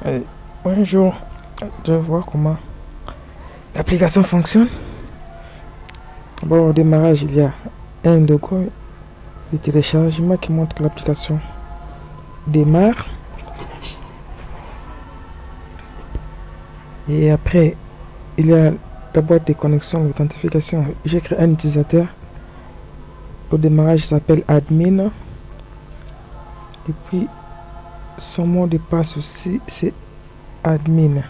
Et un jour, je vais voir comment l'application fonctionne. Bon, au démarrage, il y a un logo de téléchargement qui montre que l'application démarre. Et après, il y a la boîte de connexion, l'authentification. J'ai créé un utilisateur. Au démarrage, il s'appelle admin. Et puis, son mot de passe aussi, c'est admin.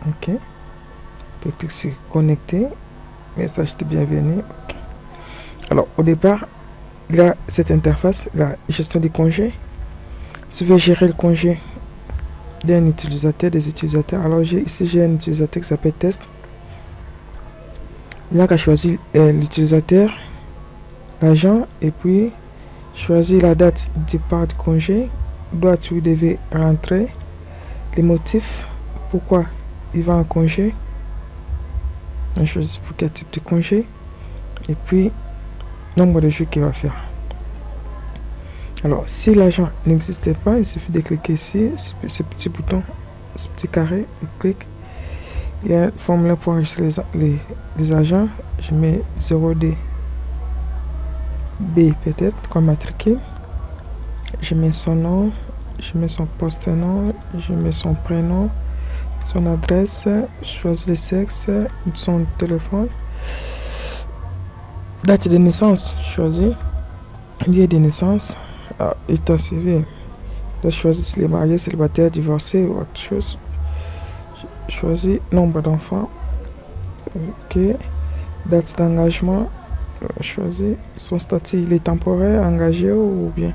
Ok. Je clique sur connecter. Message de bienvenue. Okay. Alors, au départ, il y a cette interface, la gestion des congés. Si je veux gérer le congé d'un utilisateur, des utilisateurs, alors ici j'ai un utilisateur qui s'appelle test. Il n'y a qu'à choisir l'utilisateur, l'agent, et puis choisir la date de départ du congé. D'où vous devez rentrer les motifs, pourquoi il va en congé. On choisit pour quel type de congé, et puis nombre de jours qu'il va faire. Alors, si l'agent n'existait pas, il suffit de cliquer ici, ce petit bouton, ce petit carré, et clique. Il y a un formulaire pour enregistrer les agents. Je mets 0D B peut-être comme matricule. Je mets son nom, je mets son poste-nom, je mets son prénom, son adresse, je choisis le sexe, son téléphone, date de naissance, choisis, lieu de naissance, état civil. Je choisis si les mariés, célibataires, divorcés ou autre chose. Je choisis nombre d'enfants. Ok. Date d'engagement. Je choisis son statut, il est temporaire, engagé ou bien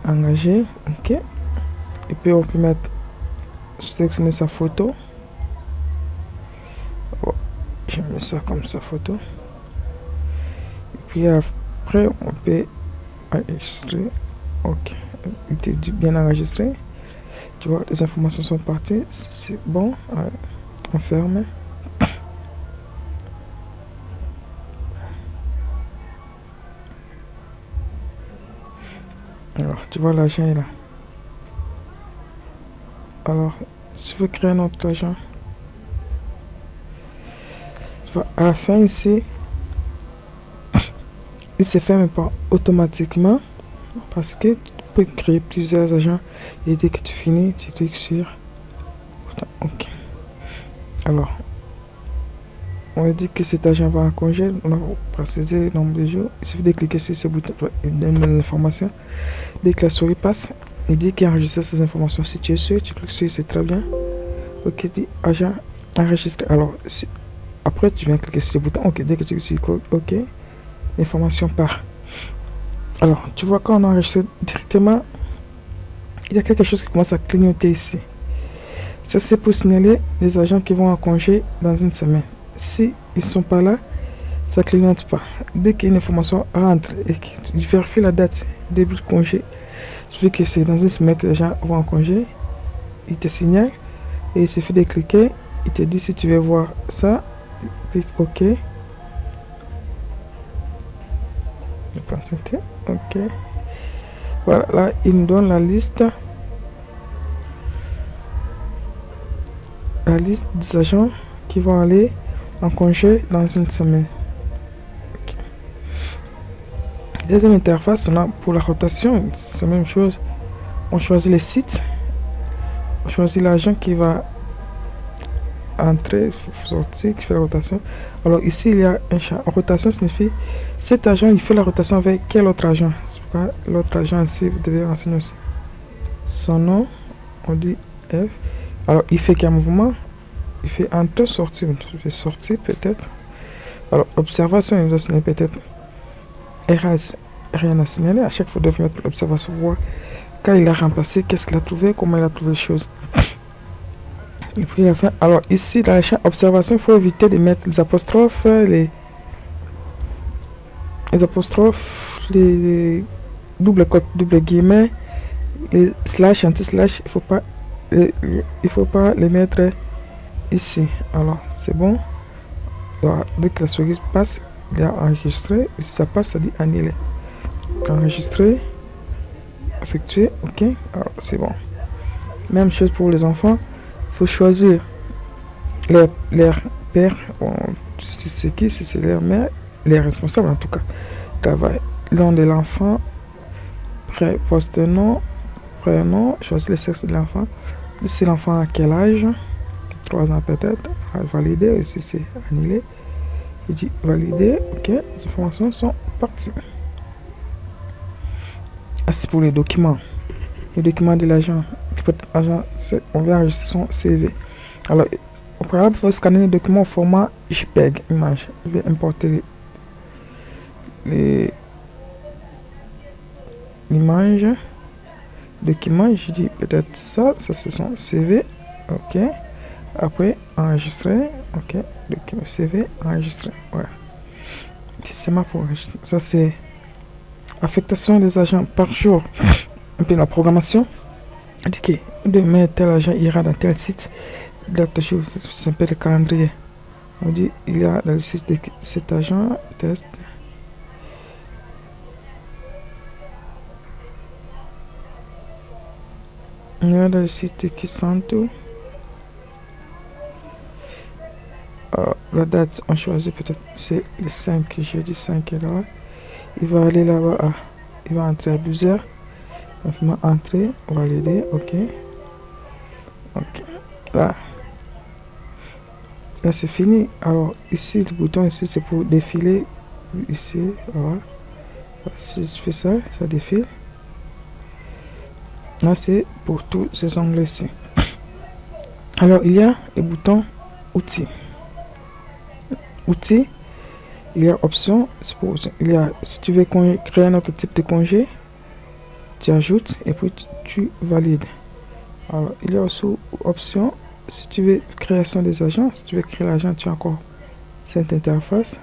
engagé. Ok. Et puis on peut mettre, sélectionner sa photo. Oh, je mets ça comme sa photo. Et puis après on peut enregistrer. Ok. Il est bien enregistré. Tu vois, les informations sont parties. C'est bon. Ouais. On ferme. Alors, tu vois, l'agent est là. Alors, si je veux créer un autre agent, tu vois, à la fin ici, il se ferme pas automatiquement parce que tu peux créer plusieurs agents et dès que tu finis, tu cliques sur OK. Alors, on a dit que cet agent va en congé, on va préciser le nombre de jours. Il suffit de cliquer sur ce bouton, il donne les informations. Dès que la souris passe, il dit qu'il enregistre ces informations. Si tu es sûr, tu cliques sur, c'est très bien. OK, dit agent enregistré. Alors, après, tu viens cliquer sur le bouton OK. Dès que tu cliques sur OK, l'information part. Alors, tu vois, quand on enregistre directement, il y a quelque chose qui commence à clignoter ici. Ça, c'est pour signaler les agents qui vont en congé dans une semaine. Si ils ne sont pas là, ça ne clignote pas. Dès qu'une information rentre et que tu vérifies la date début de congé, vu que c'est dans une semaine que les gens vont en congé, il te signale et il suffit de cliquer. Il te dit si tu veux voir ça, clique OK. OK. Voilà, là, il nous donne la liste. La liste des agents qui vont aller en congé dans une semaine. Okay. Deuxième interface, on a pour la rotation, c'est la même chose. On choisit les sites. On choisit l'agent qui va entrer, sortir, qui fait la rotation. Alors ici, il y a un champ. Rotation signifie cet agent, il fait la rotation avec quel autre agent. C'est pourquoi l'autre agent ici, vous devez renseigner aussi. Son nom, on dit F. Alors, il fait qu'un mouvement, il fait entre sortir, il fait sortir peut-être. Alors, observation, il doit signaler peut-être RS, rien à signaler. À chaque fois, il doit mettre l'observation pour voir quand il a remplacé, qu'est-ce qu'il a trouvé, comment il a trouvé les choses. Et puis, la fin. Alors, ici, dans la chaîne observation, il faut éviter de mettre les apostrophes, les double cote, double guillemets, les slash, anti-slash, il faut pas les mettre ici. Alors, c'est bon. Alors, dès que la souris passe, il a enregistré. Et si ça passe, ça dit annuler. Enregistrer, effectuer, OK. Alors, c'est bon. Même chose pour les enfants. Il faut choisir leur père, si c'est qui, si c'est leur mère, les responsables en tout cas. Travail. Nom de l'enfant, post-nom, prénom, choisir le sexe de l'enfant. Si l'enfant a quel âge, 3 ans peut-être, valider. Si c'est annulé, je dis valider. Ok, les informations sont parties. C'est pour les documents. Les documents de l'agent. On vient enregistrer son CV. Alors, au préalable, il faut scanner les documents au format JPEG, image. Je vais importer l'image. Document, je dis peut-être ça c'est son CV. Ok. Après, enregistrer. Ok. Document CV, enregistrer. Ouais. C'est ma pour enregistrer. Ça, c'est affectation des agents par jour. Et puis la programmation. Indiqué. Demain, tel agent ira dans tel site. Date jour, c'est un peu le calendrier. On dit il y a dans le site de cet agent, test. Il y a dans le site de Kisanto. La date, on choisit peut-être, c'est le 5, jeudi 5 là. Il va aller là-bas, il va entrer à 12h. Il va entrer, valider, ok. Ok, là c'est fini. Alors ici, le bouton ici, c'est pour défiler. Ici, voilà. Si je fais ça, ça défile. Là, c'est pour tous ces onglets-ci. Alors, il y a le bouton outils. Outils, il y a option. Il y a, si tu veux créer un autre type de congé, tu ajoutes et puis tu valides. Alors, il y a aussi option. Si tu veux création des agents, si tu veux créer l'agent, tu as encore cette interface.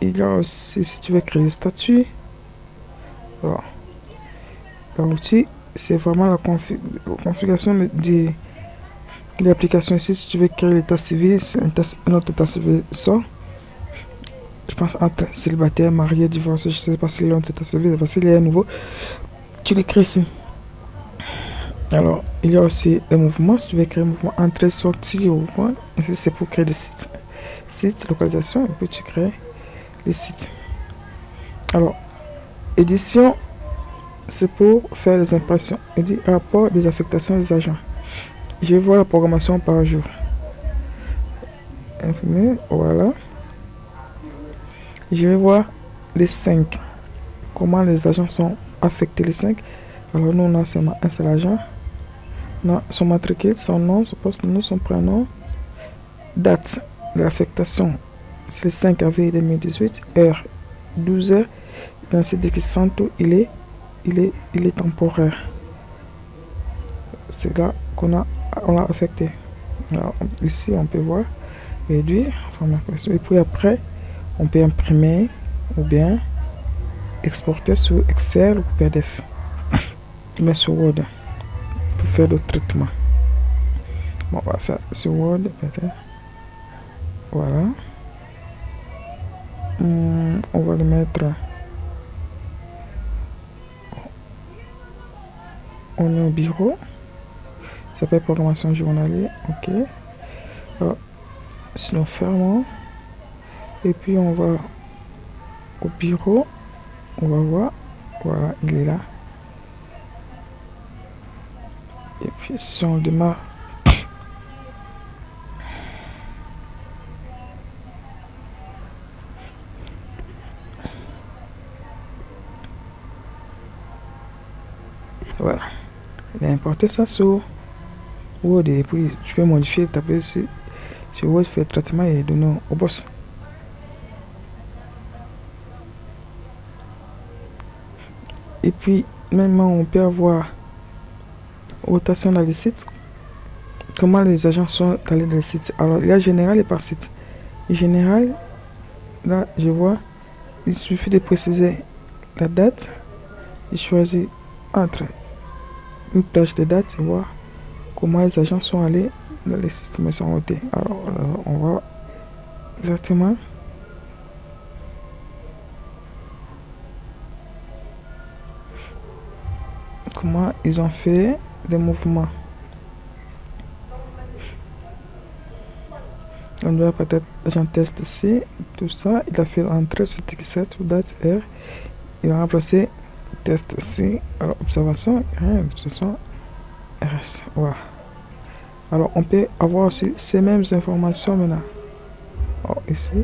Il y a aussi, si tu veux créer le statut. Voilà. L'outil, c'est vraiment la configuration de l'application ici. Si tu veux créer l'état civil, un autre état civil sort. Je pense entre célibataire, marié, divorcé, je ne sais pas si l'autre état civil, parce qu'il y a un nouveau. Tu l'écris ici. Alors, il y a aussi le mouvement. Si tu veux créer un mouvement entrée, sortie au point. Ici, c'est pour créer des sites. Site, localisation, et puis tu crées les sites. Alors, édition, c'est pour faire les impressions. Il dit rapport des affectations des agents. Je vais voir la programmation par jour. Imprimer, voilà. Je vais voir les 5. Comment les agents sont affectés, les 5. Alors, nous, on a seulement un seul agent. On a son matricule, son nom, son poste, son prénom. Date de l'affectation, c'est le 5 avril 2018. Heure, 12h. Dans ce Kisanto, il est temporaire. C'est là on l'a affecté. Alors, ici, on peut voir réduire, et puis après, on peut imprimer ou bien exporter sur Excel ou PDF, mais sur Word pour faire le traitement. Bon, on va faire sur Word peut-être. Voilà. On va le mettre. On est au bureau. Ça s'appelle programmation journalier. Ok. Alors, sinon fermons. Et puis on va au bureau. On va voir. Voilà, il est là. Et puis si on démarre. Voilà. Il a importé ça sur Word et puis tu peux modifier, taper aussi sur Word, faire traitement et donner au boss. Et puis maintenant on peut avoir rotation dans les sites. Comment les agents sont allés dans les sites. Alors il y a général et par site. Général, là je vois, il suffit de préciser la date. Je choisis entre une plage de date et voir comment les agents sont allés dans les systèmes sont votés. Alors on va exactement comment ils ont fait des mouvements. On doit peut-être agent test ici, tout ça. Il a fait l'entrée sur TX7 ou date R. Il a remplacé test aussi. Alors, observation, observation, RS. Voilà. Alors, on peut avoir aussi ces mêmes informations maintenant. Alors, ici,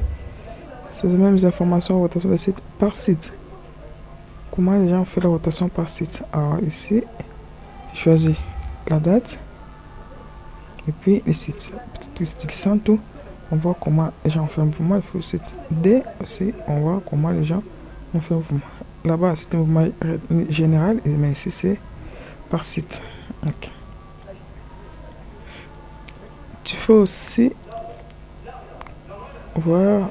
ces mêmes informations, rotation de site par site. Comment les gens font la rotation par site? Alors, ici, je choisis la date et puis les sites. Petit sans tout. On voit comment les gens font un mouvement. Il faut site D aussi. On voit comment les gens ont fait un mouvement. Là-bas, c'est un mouvement général, mais ici, c'est par site. Okay. Tu peux aussi voir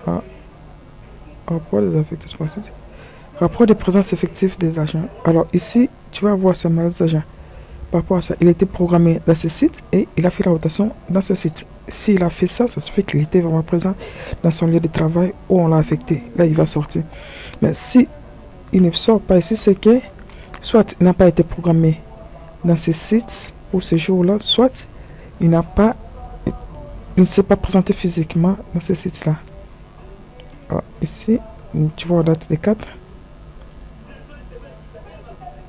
rapport des affectations par site. Rapport de présence effective des agents. Alors ici, tu vas voir seulement les agents. Par rapport à ça, il était programmé dans ce site et il a fait la rotation dans ce site. S'il a fait ça, ça se fait qu'il était vraiment présent dans son lieu de travail où on l'a affecté. Là, il va sortir. Mais si il ne sort pas ici, c'est que soit il n'a pas été programmé dans ce site pour ce jour-là, soit il ne s'est pas présenté physiquement dans ce site-là. Alors ici, tu vois la date des 4.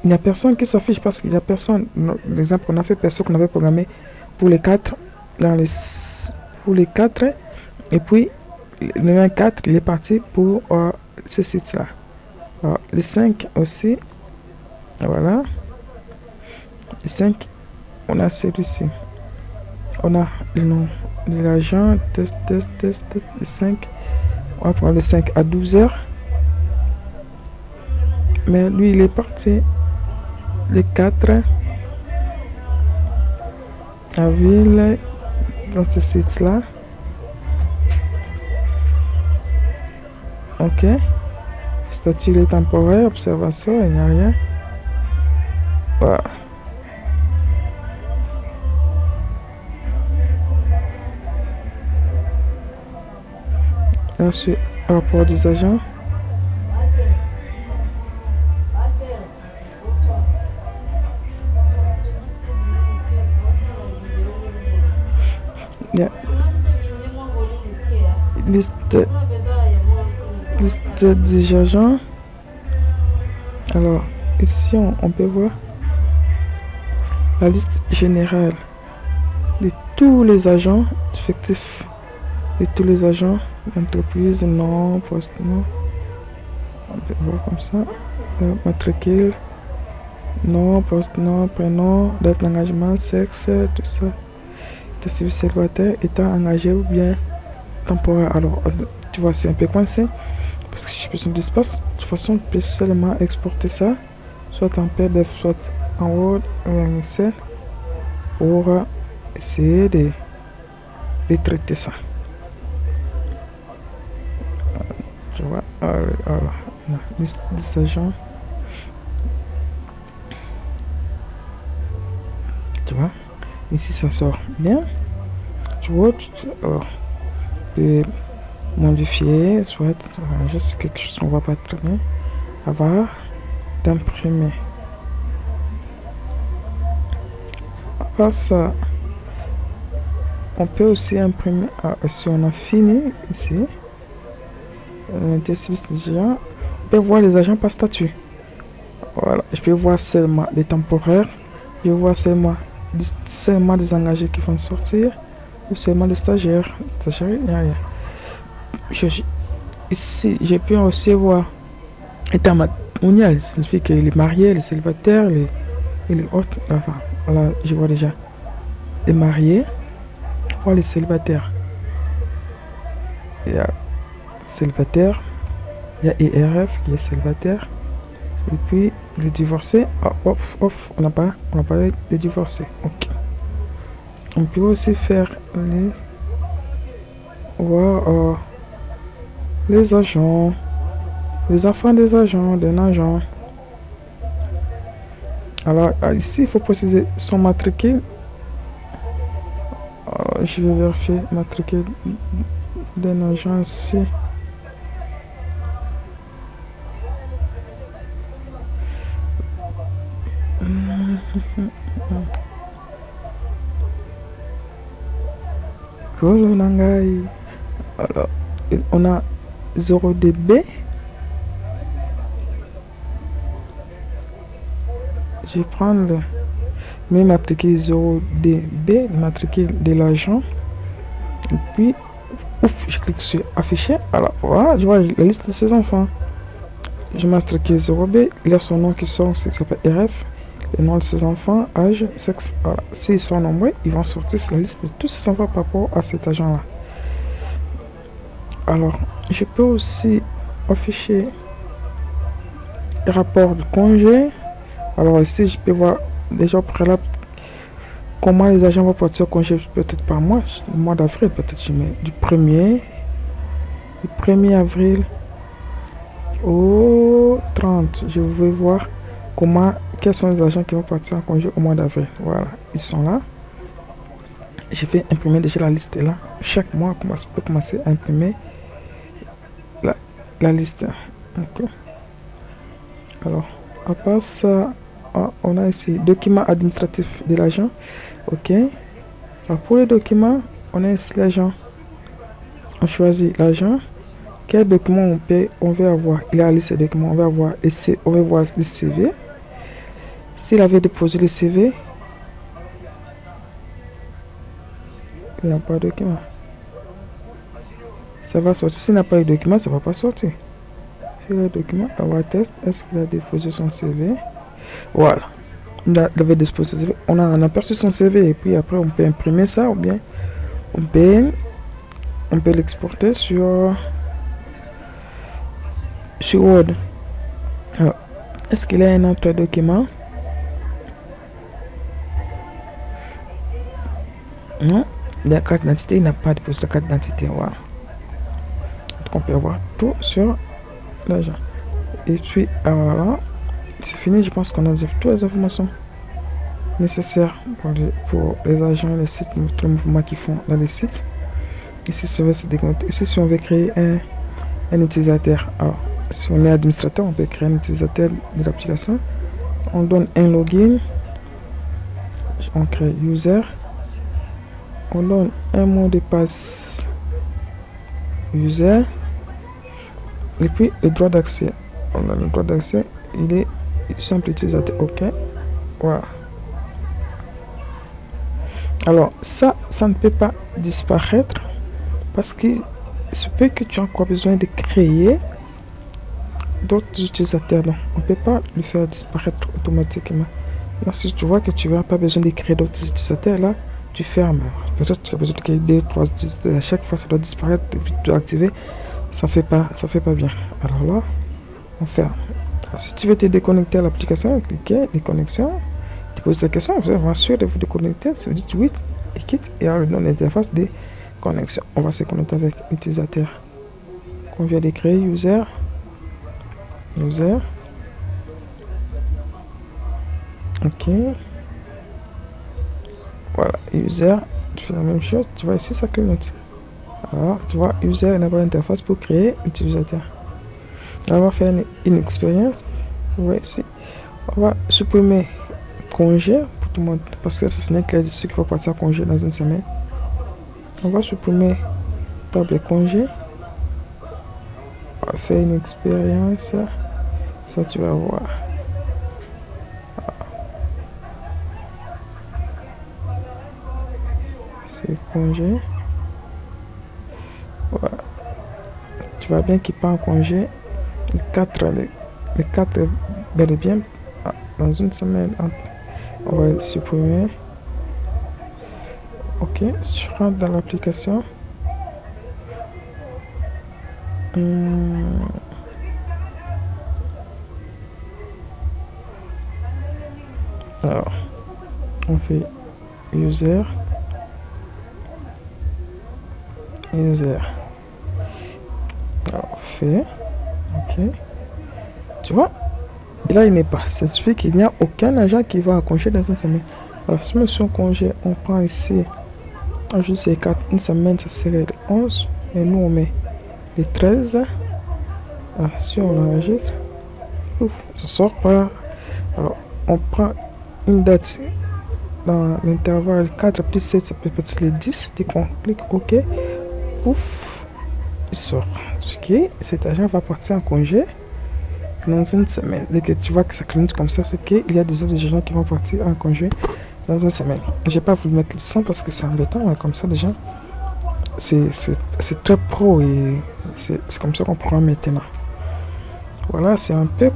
Il n'y a personne qui s'affiche parce qu'il n'y a personne. L'exemple qu'on a fait, personne qu'on avait programmé pour les 4. Pour les 4. Et puis, le 24, il est parti pour ce site-là. Alors, les 5 aussi. Voilà. Les 5, on a celui-ci. On a le nom de l'agent. Test. Les 5. On va prendre les 5 à 12 heures. Mais lui, il est parti. Les 4 avril dans ce site là. Ok. Statut temporaire, observation, il n'y a rien. Voilà. Ensuite, rapport des agents. Yeah. Liste des agents. Alors, ici, on peut voir la liste générale de tous les agents effectifs, de tous les agents d'entreprise, nom, poste, nom. On peut voir comme ça. Matricule, nom, poste, nom, prénom, date d'engagement, sexe, tout ça. État civil célibataire, état engagé ou bien temporaire. Alors, tu vois, c'est un peu coincé parce que j'ai besoin d'espace. De toute façon, tu peux seulement exporter ça, soit en PDF, soit en Word ou en Excel, pour essayer de traiter ça. Tu vois, alors, liste des agents. Tu vois, ici ça sort bien. Tu vois, tu peux modifier, soit juste quelque chose qu'on voit pas très bien. Avoir d'imprimer. À ça, on peut aussi imprimer. Si on a fini ici, on peut voir les agents par statut. Voilà, je peux voir seulement les temporaires, je peux voir seulement des engagés qui vont sortir ou seulement des stagiaires. Il n'y a rien. Ici, je peux aussi voir état matrimonial, ça signifie que les mariés, les célibataires, les autres. Enfin, voilà, je vois déjà les mariés, voir les célibataires. Il y a célibataire, il y a IRF qui est célibataire, et puis les divorcés. On n'a pas de divorcés. Ok. On peut aussi faire voir les agents, les enfants des agents, d'un agent. Alors ici, il faut préciser son matricule. Je vais vérifier matricule d'un agent ici. Kolo Nangai. Alors, on a 0dB. Je vais prendre le matricule 0dB, le matricule de l'agent. Et puis, ouf, je clique sur afficher. Alors, voilà, je vois la liste de ses enfants. Je matricule 0B, il a son nom qui sort, c'est ça s'appelle RF. Le nom de ses enfants, âge, sexe. Voilà. S'ils sont nombreux, ils vont sortir sur la liste de tous ses enfants par rapport à cet agent-là. Alors, je peux aussi afficher le rapport de congé. Alors ici, je peux voir déjà au préalable comment les agents vont partir au congé, peut-être par mois, le mois d'avril, peut-être je mets du 1er avril au 30. Je vais voir quels sont les agents qui vont partir en congé au mois d'avril. Voilà, ils sont là. Je vais imprimer déjà la liste là. Chaque mois, je peux commencer à imprimer la liste. Okay. Alors, à part ça, on a ici document administratif de l'agent. Ok. Alors, pour les documents, on a ici l'agent. On choisit l'agent. Quel document on veut avoir? Il a la liste de documents. On va voir le CV. S'il avait déposé le CV, il n'y a pas de document. Ça va sortir. S'il n'a pas de document, ça ne va pas sortir. Sur le document, on va tester. Est-ce qu'il a déposé son CV? Voilà. Il avait déposé son CV. On a aperçu son CV et puis après on peut imprimer ça ou bien on peut l'exporter sur Word. Alors, est-ce qu'il a un autre document? Non. La carte d'identité, il n'a pas déposé la carte d'identité. Voilà. Donc on peut avoir tout sur l'agent. Et puis voilà. C'est fini, je pense qu'on a toutes les informations nécessaires pour les agents, les sites, tous les mouvements qu'ils font dans les sites. Ici, si on veut créer un utilisateur, alors si on est administrateur, on peut créer un utilisateur de l'application. On donne un login, on crée user, on donne un mot de passe user, et puis le droit d'accès. On a le droit d'accès, il est simple utilisateur. Ok, voilà. Alors ça ne peut pas disparaître parce qu'il se peut que tu as encore besoin de créer d'autres utilisateurs. Donc on ne peut pas le faire disparaître automatiquement. Donc, si tu vois que tu n'as pas besoin de créer d'autres utilisateurs, là tu fermes. Peut-être que tu as besoin de créer 2-3 utilisateurs. À chaque fois ça doit disparaître et puis tu dois activer. Ça fait pas bien. Alors là on ferme. Alors, si tu veux te déconnecter à l'application, cliquez déconnexion, tu poses la question, vous êtes sûr de vous déconnecter, si vous dites oui et quitte, et alors le nom d'interface de connexion. On va se connecter avec l'utilisateur qu'on vient de créer, user. Ok. Voilà, user, tu fais la même chose, tu vois ici ça clignote. Alors, tu vois, user n'a pas d'interface pour créer utilisateur. On va faire une expérience. Ouais, ici. On va supprimer congé pour tout le monde parce que ce n'est que ceux qui vont partir à congé dans une semaine. On va supprimer table congé. On va faire une expérience. Ça, tu vas voir. C'est congé. Voilà. Tu vois bien qu'il part en congé. Les 4 bel et bien dans une semaine. On va supprimer. Ok, je rentre dans l'application. Alors, on fait user. Alors, fait. Ok. Tu vois, et là il n'est pas. Ça suffit qu'il n'y a aucun agent qui va à congé dans une semaine. Alors, si je suis en congé, on prend ici. Juste ces 4, une semaine, ça serait le 11. Et nous, on met les 13. Alors, si on enregistre, ouf, ça sort pas. Alors, on prend une date dans l'intervalle 4 plus 7, ça peut être les 10. Dès qu'on clique OK, ouf, il sort. Ce qui est, cet agent va partir en congé dans une semaine. Dès que tu vois que ça clignote comme ça, c'est qu'il y a des autres gens qui vont partir en congé dans une semaine. J'ai pas voulu mettre le son parce que c'est embêtant, mais comme ça déjà, c'est très pro et c'est comme ça qu'on prend maintenant. Voilà, c'est un peu.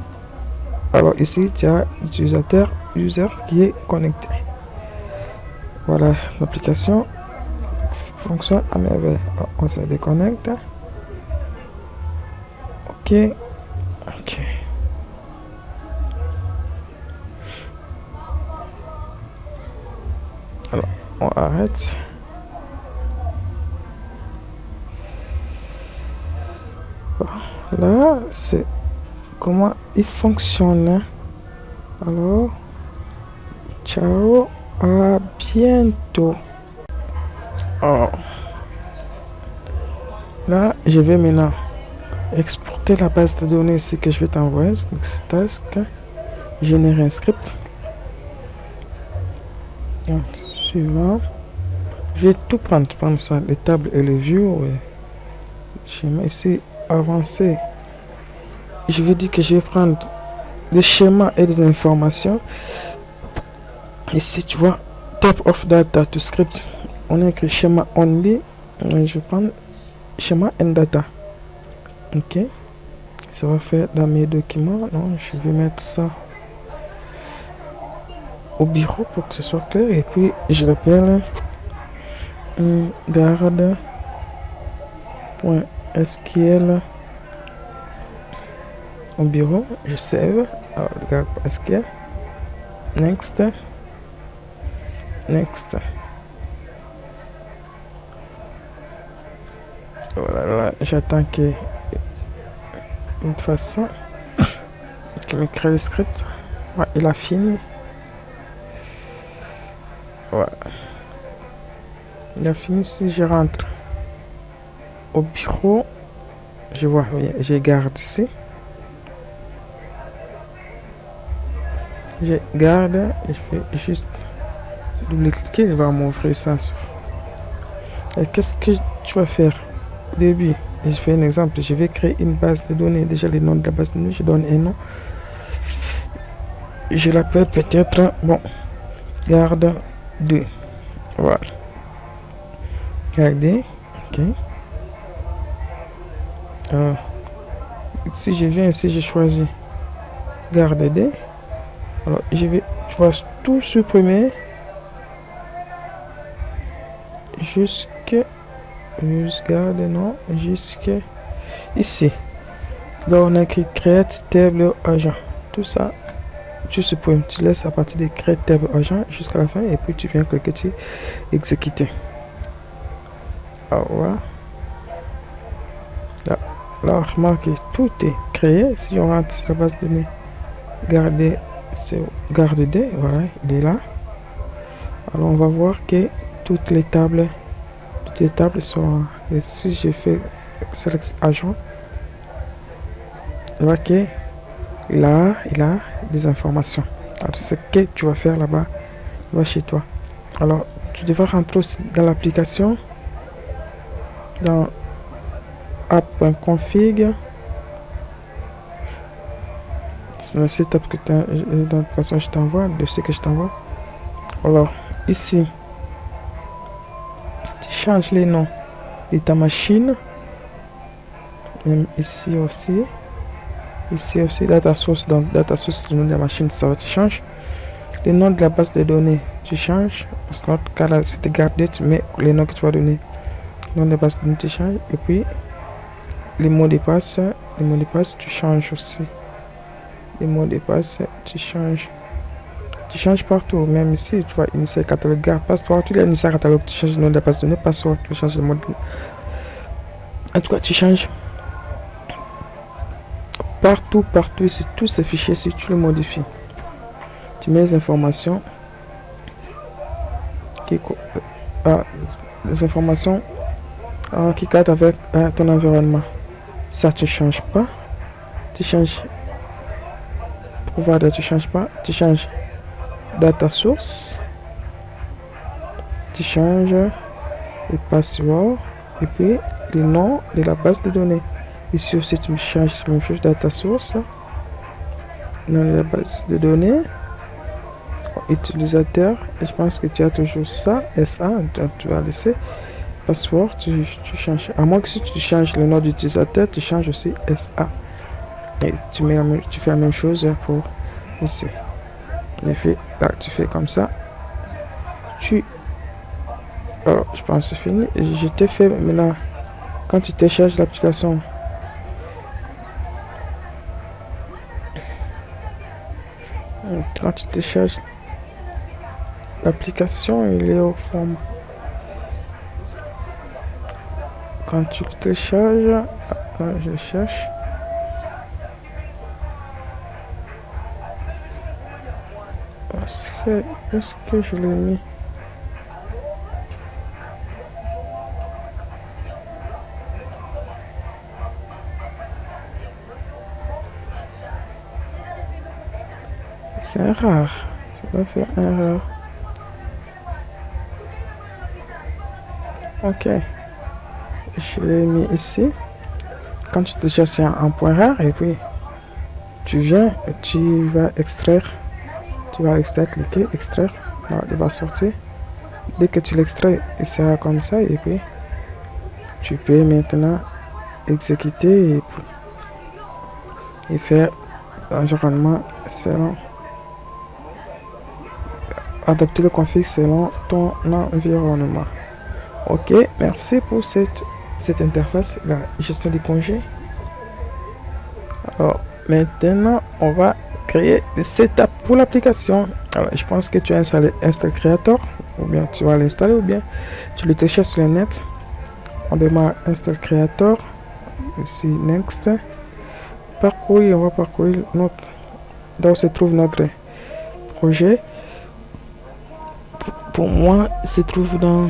Alors ici, tu as l'utilisateur user qui est connecté. Voilà, l'application fonctionne à merveille. On se déconnecte. Ok. Ok. Alors, on arrête. Là, c'est comment il fonctionne. Alors, ciao, à bientôt. Alors, là, je vais maintenant exporter la base de données ici que je vais t'envoyer. Task, générer un script. Donc, suivant. Je vais tout prendre ça, les tables et les views. Schéma ici, avancer. Je vais dire que je vais prendre des schémas et des informations. Ici, tu vois, type of data to script. On a écrit schéma only. Je vais prendre schéma and data. Ok. Ça va faire dans mes documents. Non, je vais mettre ça au bureau pour que ce soit clair. Et puis, je l'appelle garde.sql au bureau. Je save. Alors, garde.sql. Next. Next. Voilà, là, j'attends qu'il fasse ça. Qu'il me crée le script. Ouais, il a fini. Voilà. Il a fini. Si je rentre au bureau, je vois, oui, je garde ici. Je garde et je fais juste double-cliquer, il va m'ouvrir ça. Et qu'est-ce que tu vas faire au début? Et je fais un exemple, je vais créer une base de données. Déjà, le nom de la base de données, je donne un nom. Je l'appelle peut-être, bon, garde 2. Voilà. Garder, ok. Alors, si je viens ici, je choisis garde 2. Alors, je vais, tu vas tout supprimer jusque ici. Donc, on a écrit create table agent. Tout ça, tu supprimes, tu laisses à partir de create table agent jusqu'à la fin et puis tu viens cliquer sur exécuter. Alors, voilà. Là, remarquez, tout est créé. Si on rentre sur la base de données, garder. C'est garde D, voilà, il est là. Alors on va voir que toutes les tables sont. Et si je fais select agent, on voit que il a des informations. Alors c'est ce que tu vas faire là-bas chez toi. Alors tu devras rentrer aussi dans l'application, dans app.config. C'est le setup que dans l'application je t'envoie, de ce que je t'envoie. Alors ici, tu changes les noms de ta machine. Même ici aussi, data source, donc data source, le nom de la machine, ça va te changer. Le nom de la base de données, tu changes. Parce que notre cas là, c'était gardé, tu mets les noms que tu vas donner. Le nom de la base de données, tu changes. Et puis, les mots de passe, tu changes aussi. Les mots de passe, tu changes. Tu changes partout, même ici, tu vois, initial catalogue, garde, password, tu as initial catalogue, tu changes le nom de la base de données, password, tu changes le mot de... En tout cas, tu changes partout, ici, tous ces fichiers, si tu le modifies. Tu mets les informations qui cadrent avec ton environnement. Ça, tu changes pas. Tu changes provider, tu changes pas. Tu changes data source, tu changes le password et puis le nom de la base de données. Ici aussi tu changes la même chose, data source, nom de la base de données, utilisateur, et je pense que tu as toujours ça, SA, donc tu vas laisser password, tu changes, à moins que si tu changes le nom d'utilisateur, tu changes aussi SA. Et tu fais la même chose pour ici. Et puis là, tu fais comme ça. Alors, je pense que c'est fini. Je t'ai fait maintenant, quand tu télécharges l'application, il est au format. Quand tu le télécharges, je cherche. Est-ce que je l'ai mis? C'est rare. Je vais faire un rare. Ok. Je l'ai mis ici. Quand tu télécharges un point rare et puis tu viens, tu vas extraire. Tu vas extraire, cliquer, extraire. Alors, il va sortir. Dès que tu l'extrais, il sera comme ça et puis tu peux maintenant exécuter et faire l'environnement selon, adapter le config selon ton environnement. Ok, merci pour cette interface, la gestion des congés. Alors maintenant on va créer des setups pour l'application. Alors je pense que tu as installé Install Creator, ou bien tu vas l'installer, ou bien tu le télécharges sur le net. On démarre Install Creator, ici Next, parcourir, on va parcourir notre, là où se trouve notre projet. Pour moi, il se trouve dans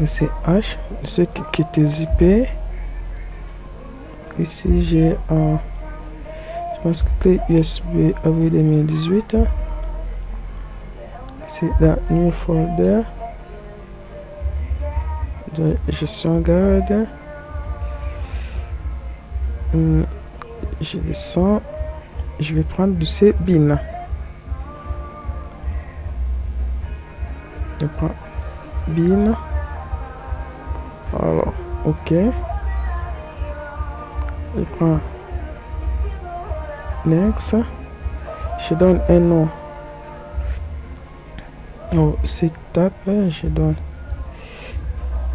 CH, ce qui est zippé. Ici j'ai un, je pense que clé USB avril 2018. C'est dans New Folder de gestion garde. Je descends, je vais prendre du CBIN. Je prends bin. Alors, ok. Je prends next. Je donne un nom au setup. Je donne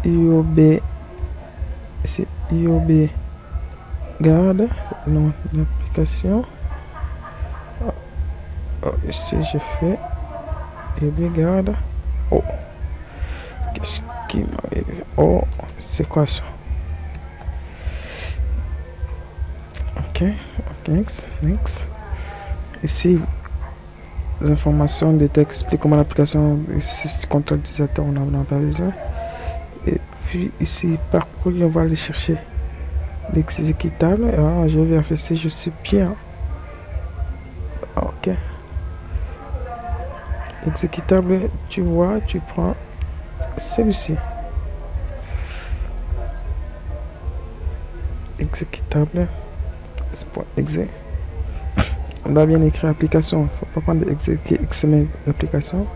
IOB. C'est IOB garde. Nom de l'application. Ici, je fais IOB garde. Oh, qu'est-ce qui m'arrive? Oh, c'est quoi ça? Ok, next. Ici, les informations de texte expliquent comment l'application contrôle l'utilisateur, on n'en a pas besoin. Et puis ici, parcourir, on va aller chercher l'exécutable. Alors, je vais vérifier si je suis bien. Ok. Exécutable, tu vois, tu prends celui-ci. Exécutable, .exe. On doit bien écrire application. Il ne faut pas prendre XML l'application.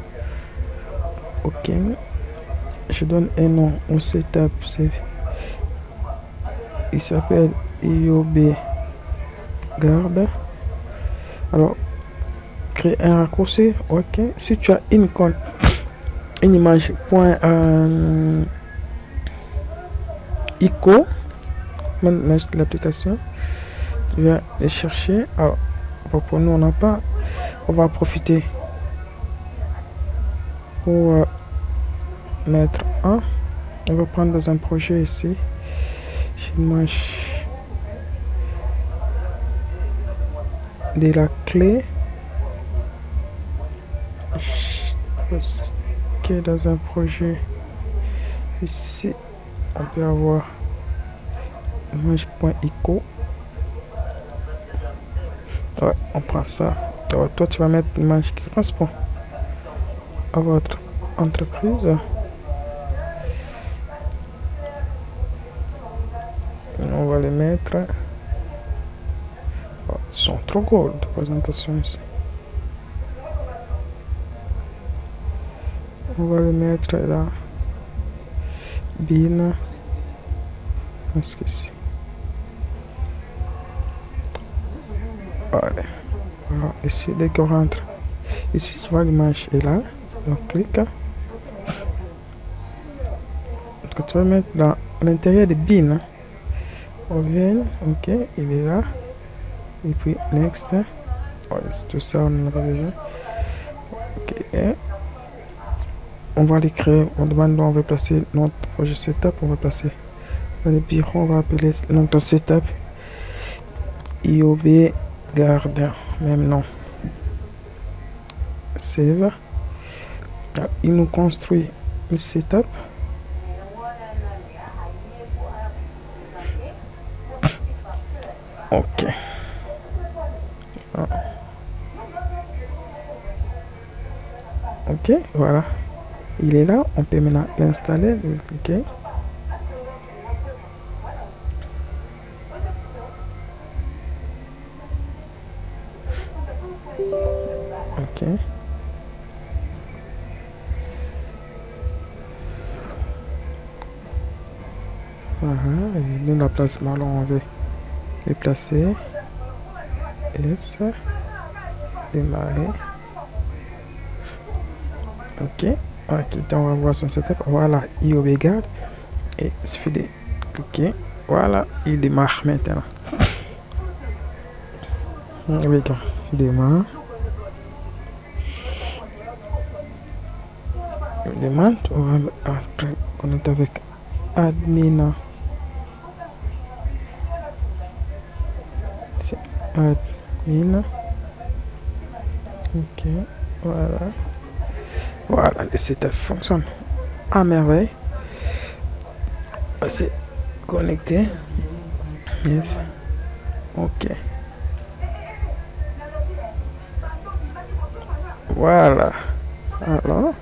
Ok. Je donne un nom au setup. Il s'appelle IOB garde. Alors, créer un raccourci. Ok. Si tu as une image .ico, l'image de l'application, tu vas les chercher. Alors, pour nous on n'a pas, on va profiter pour mettre un. On va prendre dans un projet ici. Image de la clé. Parce que dans un projet ici, on peut avoir image.ico. Ouais, on prend ça. Alors, toi, tu vas mettre l'image qui correspond à votre entreprise. On va les mettre. Oh, ils sont trop gros de présentation ici. On va les mettre là. Bin. Parce que ici. Allez. Voilà, ici, dès qu'on rentre. Ici, tu vois l'image est là. On clique. Donc, tu vas mettre dans l'intérieur de bin. On vient, ok, il est là. Et puis, next. Ouais, c'est tout ça, on en a pas besoin. Ok. On va les créer. On demande où on veut placer notre projet setup. On va placer dans le bureau. On va appeler notre setup IOB Garden. Même nom. Save. Il nous construit le setup. Ok. Ok, voilà. Il est là. On peut maintenant l'installer. Cliquer. Ok. Voilà. Et nous, la placement, là, on veut le placer. S. Démarrer. Ok. Ok, on va voir son setup. Voilà, IOB Garden. Et il suffit de cliquer. Voilà, il démarre maintenant. Regarde, il démarre. Il démarre. On va connecter avec admin. C'est admin. Ok, voilà. Voilà, le setup fonctionne à merveille. C'est connecté. Yes. Ok. Voilà. Alors.